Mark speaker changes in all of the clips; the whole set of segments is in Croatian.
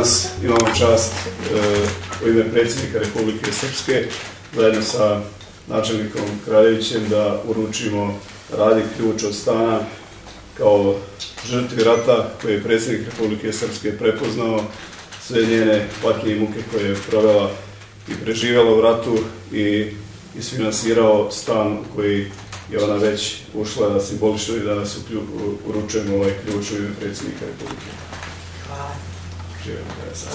Speaker 1: danas imamo čast u ime predsjednika Republike Srpske zajedno sa načelnikom Kraljevićem da uručimo Radi ključ od stana kao žrtvi rata koji je predsjednik Republike Srpske prepoznao, sve njene patnje i muke koje je provela i preživjela u ratu i isfinansirao stan u koji je ona već ušla simbolično i danas uručujemo ovaj ključ u ime predsjednika Republike.
Speaker 2: Hvala.
Speaker 1: Živjeli da se.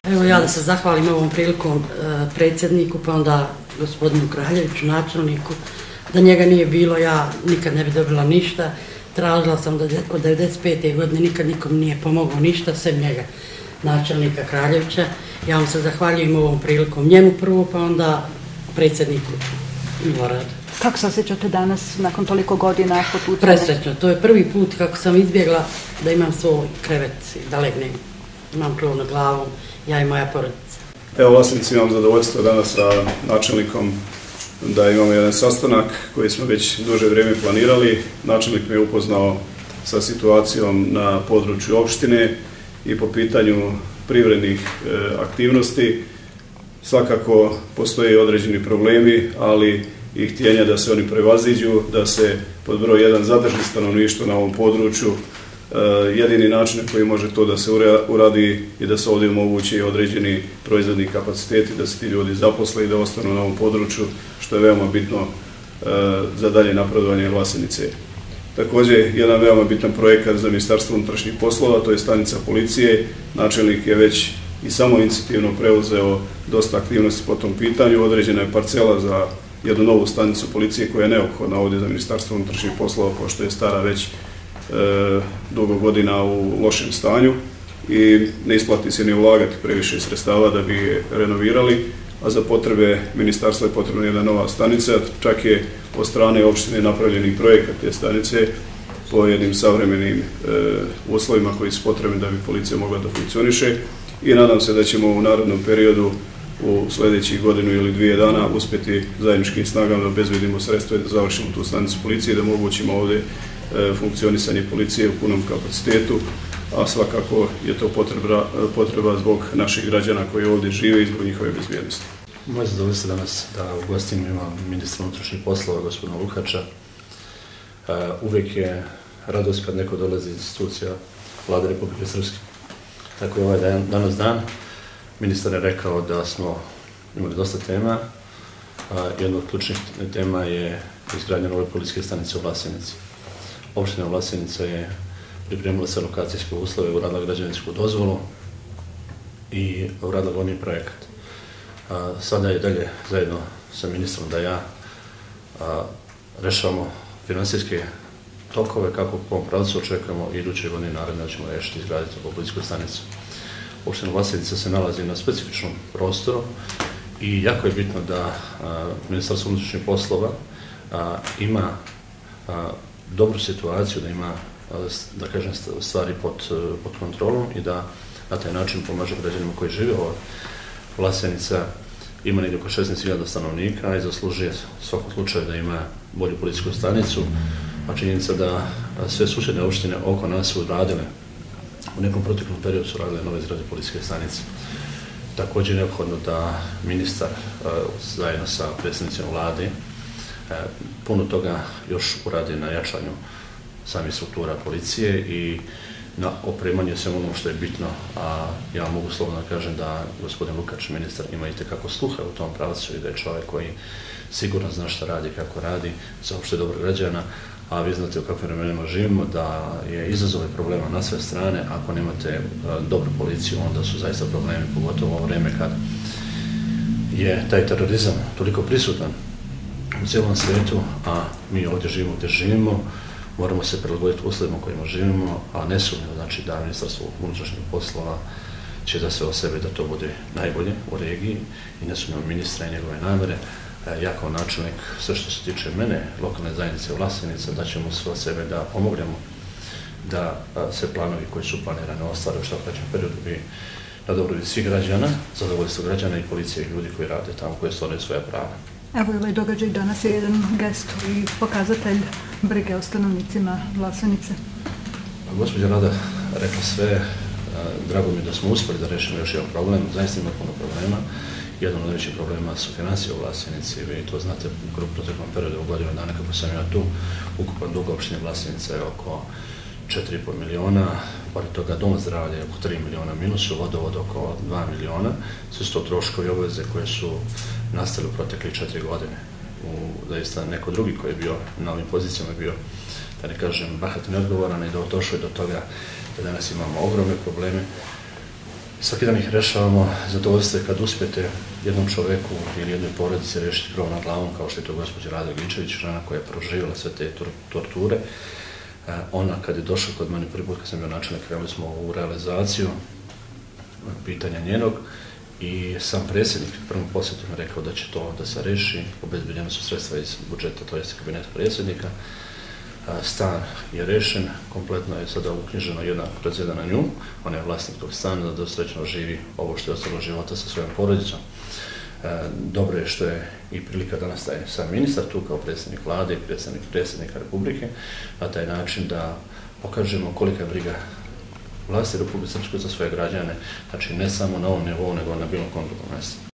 Speaker 2: Evo ja da se zahvalim ovom prilikom predsjedniku, pa onda gospodinu Kraljeviću, načelniku. Da njega nije bilo, ja nikad ne bi dobila ništa. Tražila sam da od 1995. godine nikad nikom nije pomogao ništa, sem njega, načelnika Kraljevića. Ja vam se zahvaljujem ovom prilikom njemu prvo, pa onda predsjedniku Miloradu.
Speaker 3: Kako se osjećate danas nakon toliko godina potucanja?
Speaker 2: Presrećno, to je prvi put kako sam izbjegla da imam svoj krevet i da legnem. Imam krov nad glavom, ja i moja porodica.
Speaker 1: Evo, Vlasenica, imam zadovoljstvo danas sa načelnikom da imamo jedan sastanak koji smo već duže vrijeme planirali. Načelnik me je upoznao sa situacijom na području opštine i po pitanju privrednih aktivnosti. Svakako postoje određeni problemi, ali i htjenja da se oni prevaziđu, da se pod broj 1 zadrži stanovništvo na ovom području. Jedini način na koji može to da se uradi i da se ovdje omogući određeni proizvodni kapaciteti, da se ti ljudi zaposle i da ostanu na ovom području, što je veoma bitno za dalje napredovanje Vlasenice. Također, jedan veoma bitan projekat za Ministarstvo unutrašnjih poslova, to je stanica policije. Načelnik je već i samoinicijativno preuzeo dosta aktivnosti po tom pitanju. Određena je parcela za jednu novu stanicu policije koja je neophodna ovdje za Ministarstvo unutrašnjih poslova, pošto je stara već dugo godina u lošem stanju i ne isplati se ni ulagati previše sredstava da bi je renovirali, a za potrebe ministarstva je potrebna jedna nova stanica. Čak je od strane opštine napravljeni projekat te stanice po jednim savremenim uslovima koji su potrebni da bi policija mogla da funkcioniše i nadam se da ćemo u narednom periodu u sljedećih godinu ili 2 dana uspjeti zajedničkim snagama da obezbedimo sredstva i da završimo tu stanicu policije i da omogućimo ovdje funkcionisanje policije u punom kapacitetu, a svakako je to potreba zbog naših građana koji ovdje žive i zbog njihove bezbjednosti.
Speaker 4: Moje zadovoljstvo danas da u gostima imam ministra unutrašnjih poslova, gospodina Lukača. Uvijek je radost kad neko dolazi iz institucija Vlade Republike Srpske. Tako je ovaj danas dan. Ministar je rekao da smo imali dosta tema. Jedna od ključnih tema je izgradnja nove policijske stanice u Vlasenici. Opština Vlasenica je pripremila se lokacijske uslove, uradila građevinsku dozvolu i uradila glavni projekat. Sada je dalje zajedno sa ministrom da ja rešavamo finansijske tokove kako po ovom pravcu očekujemo i iduće godine naravno da ćemo rešiti izgraditi ovu policijsku stanicu. Opština Vlasenica se nalazi na specifičnom prostoru i jako je bitno da Ministarstvo unutrašnjih poslova ima dobru situaciju, da ima, da kažem, stvari pod kontrolom i da na taj način pomaže građanima koji žive ovdje. Vlasenica ima negdje oko 16.000 stanovnika i zaslužuje u svakom slučaju da ima bolju policijsku stanicu, a činjenica da sve susjedne opštine oko nas su radile, u nekom proteklom periodu su radile nove izgrade policijske stanice. Također je neophodno da ministar zajedno sa predsjednicima vlade puno toga još uradi na jačanju samih struktura policije i na opremanju svemu ono što je bitno, a ja mogu slobodno kažem da gospodin Lukač, ministar, ima itekako sluha u tom pravcu i da je čovjek koji sigurno zna šta radi, kako radi za opšte dobro građana, a vi znate u kakvim vremenima živimo, da je izazove problema na sve strane. Ako nemate dobru policiju, onda su zaista problemi, pogotovo u ovo vreme kad je taj terorizam toliko prisutan u cijelom svijetu, a mi ovdje živimo gdje živimo, moramo se prilagoditi uslovima kojima živimo, a ne sumnjivo znači da Ministarstvo unutrašnjih poslova će da sve o sebe da to bude najbolje u regiji i ne sumnjivo ministra i njegove namere. Ja kao načelnik, sve što se tiče mene, lokalne zajednice Vlasenica, da ćemo sve o sebe da pomognemo da se planovi koji su planirani ostvare u što kraćem periodu i na dobrobit svih građana, zadovoljstvo građana i policije i ljudi koji rade tamo, koji stvaraju svoja prava.
Speaker 3: Evo i ovaj događaj danas je jedan gest i pokazatelj brige o stanovnicima Vlasenice.
Speaker 4: Gospođa Rada rekla sve, drago mi je da smo uspjeli da rešimo još jedan problem, zaista ima puno problema. Jedan od najvećih problema su financije u Vlasenici, vi to znate u proteklom periodu u godinu dana kako sam ja tu, ukupan dug opštine Vlasenica je oko 4,5 miliona, pored toga dom zdravlja je oko 3 miliona minusu, vodovod oko 2 miliona, sve su to troškovi i obaveze koje su nastale u proteklih 4 godine. Zaista neko drugi koji je bio na ovim pozicijama je bio, da ne kažem, bahat neodgovoran i došlo je do toga da danas imamo ogromne probleme. Svaki dan ih rešavamo, zadovoljstvo je kad uspijete jednom čoveku ili jednoj porodici rešiti krov nad glavom, kao što je to gospođa Rada Gličević, žena koja je proživjela sve te torture. Ona, kad je došla kod mene prvi put, kad sam bio načelnik, krenuli smo u realizaciju pitanja njenog i sam predsjednik prvom posjetu mi rekao da će to da se reši, obezbeđena su sredstva iz budžeta, to je kabineta predsjednika. Stan je rešen, kompletno je sada uknjiženo jedan kroz jedan na nju, ona je vlasnik tog stana, da srećno živi ovo što je ostalo života sa svojom porodicom. Dobro je što je i prilika danas taj sam ministar tu kao predsjednik vlade i predsjednika Republike, na taj način da pokažemo kolika je briga vlasti Republike Srpske za svoje građane, znači ne samo na ovom nivou, nego na bilo kom drugom mjestu.